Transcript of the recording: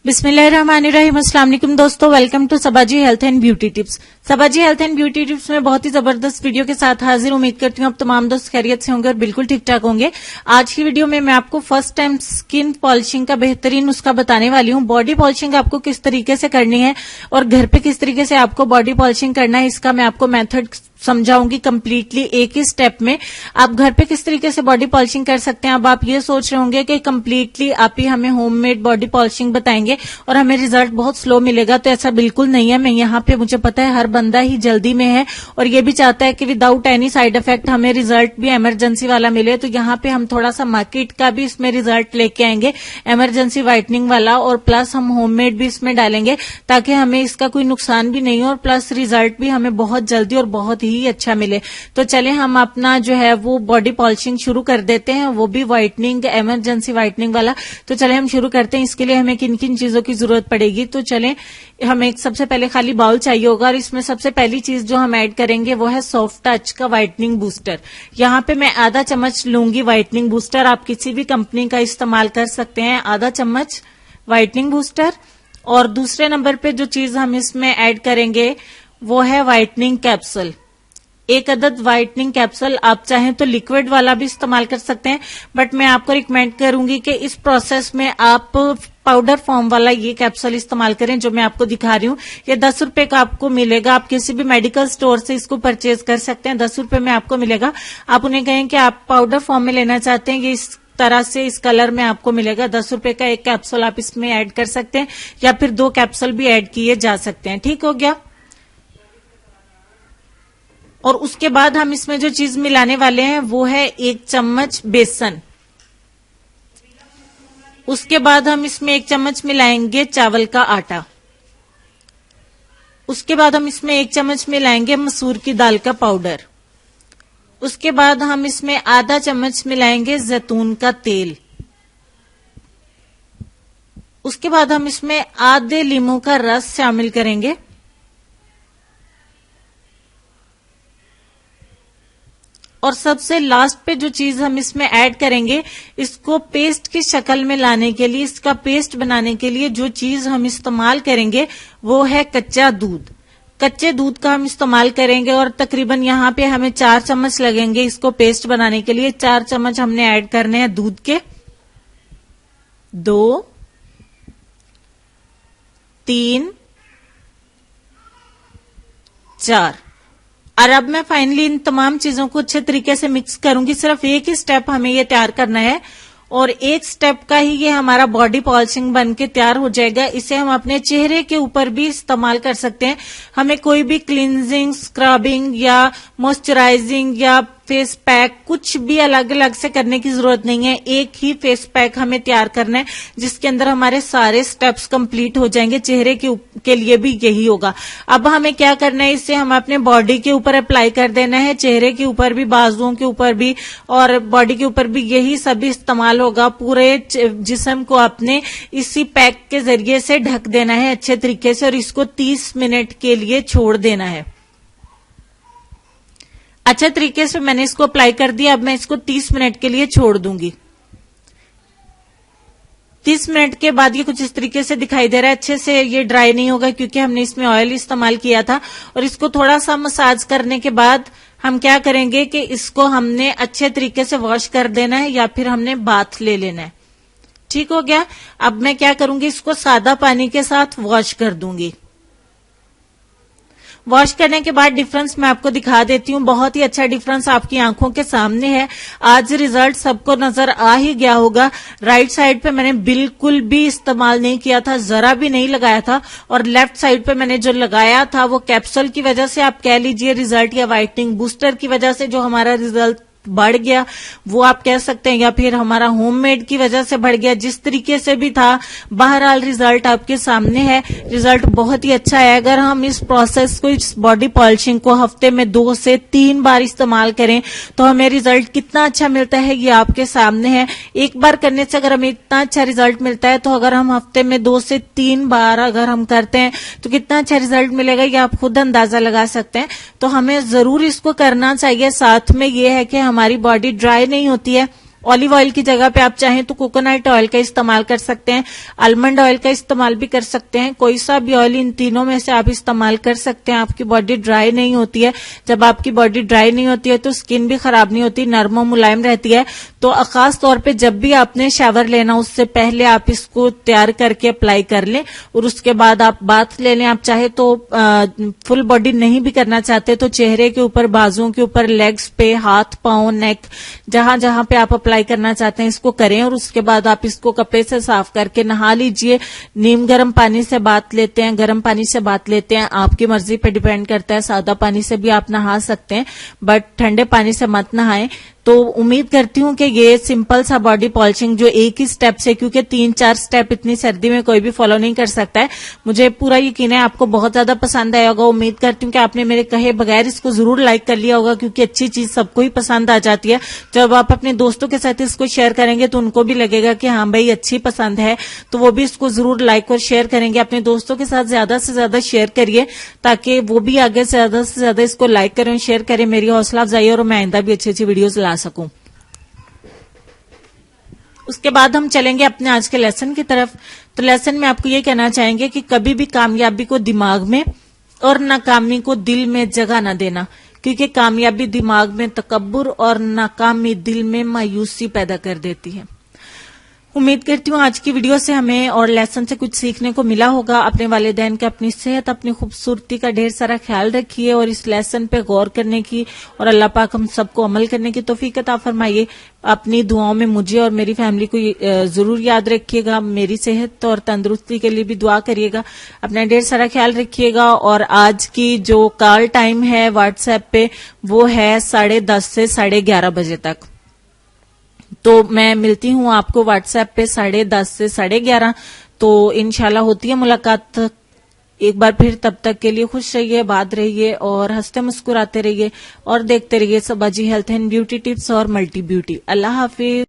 बिस्मिल्लाहिर्रहमानिर्रहीम। अस्सलाम वालेकुम दोस्तों, welcome to Sabaji health and beauty tips. Sabaji health and beauty tips में बहुत ही जबरदस्त वीडियो के साथ हाजिर। उम्मीद करती हूँ आप तमाम दोस्त खैरियत से होंगे और बिल्कुल ठीक ठाक होंगे। आज की वीडियो में मैं आपको फर्स्ट टाइम स्किन पॉलिशिंग का बेहतरीन नुस्खा बताने वाली हूँ। बॉडी पॉलिशिंग आपको किस तरीके से करनी है और घर पे किस तरीके से आपको बॉडी पॉलिशिंग करना है, इसका मैं आपको मेथड समझाऊंगी कंप्लीटली एक ही स्टेप में। आप घर पे किस तरीके से बॉडी पॉलिशिंग कर सकते हैं। अब आप ये सोच रहे होंगे कि कंप्लीटली आप ही हमें होममेड बॉडी पॉलिशिंग बताएंगे और हमें रिजल्ट बहुत स्लो मिलेगा, तो ऐसा बिल्कुल नहीं है। मैं यहाँ पे, मुझे पता है हर बंदा ही जल्दी में है और ये भी चाहता है कि विदाउट एनी साइड इफेक्ट हमें रिजल्ट भी इमरजेंसी वाला मिले। तो यहाँ पे हम थोड़ा सा मार्केट का भी इसमें रिजल्ट लेके आएंगे, इमरजेंसी व्हाइटनिंग वाला, और प्लस हम होममेड भी इसमें डालेंगे ताकि हमें इसका कोई नुकसान भी नहीं हो और प्लस रिजल्ट भी हमें बहुत जल्दी और बहुत ही अच्छा मिले। तो चले हम अपना जो है वो बॉडी पॉलिशिंग शुरू कर देते हैं, वो भी व्हाइटनिंग, इमरजेंसी व्हाइटनिंग वाला। तो चले हम शुरू करते हैं। इसके लिए हमें किन किन चीजों की जरूरत पड़ेगी, तो चले हमें सबसे पहले खाली बाउल चाहिए होगा और इसमें सबसे पहली चीज जो हम ऐड करेंगे वो है सॉफ्ट टच का व्हाइटनिंग बूस्टर। यहाँ पे मैं आधा चम्मच लूंगी व्हाइटनिंग बूस्टर। आप किसी भी कंपनी का इस्तेमाल कर सकते हैं। आधा चम्मच व्हाइटनिंग बूस्टर। और दूसरे नंबर पे जो चीज हम इसमें ऐड करेंगे वो है व्हाइटनिंग कैप्सूल। एक अदद व्हाइटनिंग कैप्सूल। आप चाहें तो लिक्विड वाला भी इस्तेमाल कर सकते हैं, बट मैं आपको रिकमेंड करूंगी कि इस प्रोसेस में आप पाउडर फॉर्म वाला ये कैप्सूल इस्तेमाल करें जो मैं आपको दिखा रही हूँ। ये 10 रुपए का आपको मिलेगा। आप किसी भी मेडिकल स्टोर से इसको परचेज कर सकते हैं। 10 रुपए में आपको मिलेगा। आप उन्हें कहें कि आप पाउडर फॉर्म में लेना चाहते हैं, ये इस तरह से इस कलर में आपको मिलेगा। 10 रुपए का एक कैप्सूल आप इसमें ऐड कर सकते हैं या फिर 2 कैप्सूल भी ऐड किए जा सकते हैं। ठीक हो गया। और उसके बाद हम इसमें जो चीज मिलाने वाले हैं वो है 1 चम्मच बेसन। उसके बाद हम इसमें 1 चम्मच मिलाएंगे चावल का आटा। उसके बाद हम इसमें 1 चम्मच मिलाएंगे मसूर की दाल का पाउडर। उसके बाद हम इसमें आधा चम्मच मिलाएंगे जैतून का तेल। उसके बाद हम इसमें आधे लीमू का रस शामिल करेंगे। और सबसे लास्ट पे जो चीज हम इसमें ऐड करेंगे, इसको पेस्ट की शक्ल में लाने के लिए, इसका पेस्ट बनाने के लिए जो चीज हम इस्तेमाल करेंगे वो है कच्चा दूध। कच्चे दूध का हम इस्तेमाल करेंगे और तकरीबन यहाँ पे हमें 4 चम्मच लगेंगे इसको पेस्ट बनाने के लिए। 4 चम्मच हमने ऐड करने हैं दूध के। 2, 3, 4। और अब मैं फाइनली इन तमाम चीजों को अच्छे तरीके से मिक्स करूंगी। सिर्फ एक ही स्टेप हमें ये तैयार करना है और एक स्टेप का ही ये हमारा बॉडी पॉलिशिंग बन के तैयार हो जाएगा। इसे हम अपने चेहरे के ऊपर भी इस्तेमाल कर सकते हैं। हमें कोई भी क्लींजिंग, स्क्रबिंग या मॉइस्चराइजिंग या फेस पैक कुछ भी अलग अलग से करने की जरूरत नहीं है। एक ही फेस पैक हमें तैयार करना है जिसके अंदर हमारे सारे स्टेप्स कंप्लीट हो जाएंगे। चेहरे के लिए भी यही होगा। अब हमें क्या करना है, इसे हम अपने बॉडी के ऊपर अप्लाई कर देना है। चेहरे के ऊपर भी, बाजुओं के ऊपर भी और बॉडी के ऊपर भी यही सभी इस्तेमाल होगा। पूरे जिस्म को अपने इसी पैक के जरिए से ढक देना है अच्छे तरीके से और इसको 30 मिनट के लिए छोड़ देना है। अच्छे तरीके से मैंने इसको अप्लाई कर दिया। अब मैं इसको 30 मिनट के लिए छोड़ दूंगी। 30 मिनट के बाद ये कुछ इस तरीके से दिखाई दे रहा है। अच्छे से ये ड्राई नहीं होगा क्योंकि हमने इसमें ऑयल इस्तेमाल किया था। और इसको थोड़ा सा मसाज करने के बाद हम क्या करेंगे कि इसको हमने अच्छे तरीके से वॉश कर देना है या फिर हमने बाथ ले लेना है। ठीक हो गया। अब मैं क्या करूंगी, इसको सादा पानी के साथ वॉश कर दूंगी। वॉश करने के बाद डिफरेंस मैं आपको दिखा देती हूँ। बहुत ही अच्छा डिफरेंस आपकी आंखों के सामने है। आज रिजल्ट सबको नजर आ ही गया होगा। राइट साइड पे मैंने बिल्कुल भी इस्तेमाल नहीं किया था, जरा भी नहीं लगाया था। और लेफ्ट साइड पे मैंने जो लगाया था वो कैप्सूल की वजह से आप कह लीजिए रिजल्ट, या व्हाइटनिंग बूस्टर की वजह से जो हमारा रिजल्ट बढ़ गया वो आप कह सकते हैं, या फिर हमारा होममेड की वजह से बढ़ गया। जिस तरीके से भी था, बहरहाल रिजल्ट आपके सामने है। रिजल्ट बहुत ही अच्छा है। अगर हम इस प्रोसेस को, इस बॉडी पॉलिशिंग को हफ्ते में 2 से 3 बार इस्तेमाल करें तो हमें रिजल्ट कितना अच्छा मिलता है ये आपके सामने है। एक बार करने से अगर हमें इतना अच्छा रिजल्ट मिलता है तो अगर हम हफ्ते में 2 से 3 बार अगर हम करते हैं तो कितना अच्छा रिजल्ट मिलेगा ये आप खुद अंदाजा लगा सकते हैं। तो हमें जरूर इसको करना चाहिए। साथ में ये है कि हमारी बॉडी ड्राई नहीं होती है ऑलिव ऑयल की जगह पे आप चाहें तो कोकोनट ऑयल का इस्तेमाल कर सकते हैं, आलमंड ऑयल का इस्तेमाल भी कर सकते हैं, कोई सा भी ऑयल इन तीनों में से आप इस्तेमाल कर सकते हैं। आपकी बॉडी ड्राई नहीं होती है। जब आपकी बॉडी ड्राई नहीं होती है तो स्किन भी खराब नहीं होती, नर्म और मुलायम रहती है। तो खास तौर पे जब भी आपने शावर लेना उससे पहले आप इसको तैयार करके अप्लाई कर लें और उसके बाद आप बाथ ले लें। आप चाहे तो फुल बॉडी नहीं भी करना चाहते तो चेहरे के ऊपर, बाजुओं के ऊपर, लेग्स पे, हाथ, पांव, नेक, जहां जहां पे आप अप्लाई करना चाहते हैं इसको करें और उसके बाद आप इसको कपड़े से साफ करके नहा लीजिए। नीम गर्म पानी से बाथ लेते हैं, गर्म पानी से बाथ लेते हैं, आपकी मर्जी पे डिपेंड करता है। सादा पानी से भी आप नहा सकते हैं बट ठंडे पानी से मत नहाएं। तो उम्मीद करती हूं कि ये सिंपल सा बॉडी पॉलिशिंग जो एक ही स्टेप से, क्योंकि 3-4 स्टेप इतनी सर्दी में कोई भी फॉलो नहीं कर सकता है, मुझे पूरा यकीन है आपको बहुत ज्यादा पसंद आया होगा। उम्मीद करती हूँ कि आपने मेरे कहे बगैर इसको जरूर लाइक कर लिया होगा, क्योंकि अच्छी चीज सबको ही पसंद आ जाती है। जब आप अपने दोस्तों के साथ इसको शेयर करेंगे तो उनको भी लगेगा कि हाँ भाई अच्छी पसंद है, तो वो भी इसको जरूर लाइक और शेयर करेंगे। अपने दोस्तों के साथ ज्यादा से ज्यादा शेयर करिए ताकि वो भी आगे से ज्यादा इसको लाइक करें, शेयर करें, मेरी हौसला अफजाई और मैं आइंदा भी अच्छी अच्छी वीडियोज ला सकूं। उसके बाद हम चलेंगे अपने आज के लेसन की तरफ। तो लेसन में आपको ये कहना चाहेंगे कि कभी भी कामयाबी को दिमाग में और नाकामी को दिल में जगह न देना, क्योंकि कामयाबी दिमाग में तकब्बुर और नाकामी दिल में मायूसी पैदा कर देती है। उम्मीद करती हूँ आज की वीडियो से हमें और लेसन से कुछ सीखने को मिला होगा। अपने वालिदैन का, अपनी सेहत, अपनी खूबसूरती का ढेर सारा ख्याल रखिए और इस लेसन पे गौर करने की और अल्लाह पाक हम सबको अमल करने की तौफीक अता फरमाइए। अपनी दुआओं में मुझे और मेरी फैमिली को जरूर याद रखिएगा। मेरी सेहत और तंदुरुस्ती के लिए भी दुआ करिएगा। अपना ढेर सारा ख्याल रखिएगा। और आज की जो कॉल टाइम है व्हाट्सएप पे वो है 10:30 से 11:30 बजे तक। तो मैं मिलती हूँ आपको व्हाट्सएप पे 10:30 से 11:30। तो इंशाल्लाह होती है मुलाकात एक बार फिर। तब तक के लिए खुश रहिए, आबाद रहिए और हंसते मुस्कुराते रहिए और देखते रहिए सबाजी हेल्थ एंड ब्यूटी टिप्स और मल्टी ब्यूटी। अल्लाह हाफिज।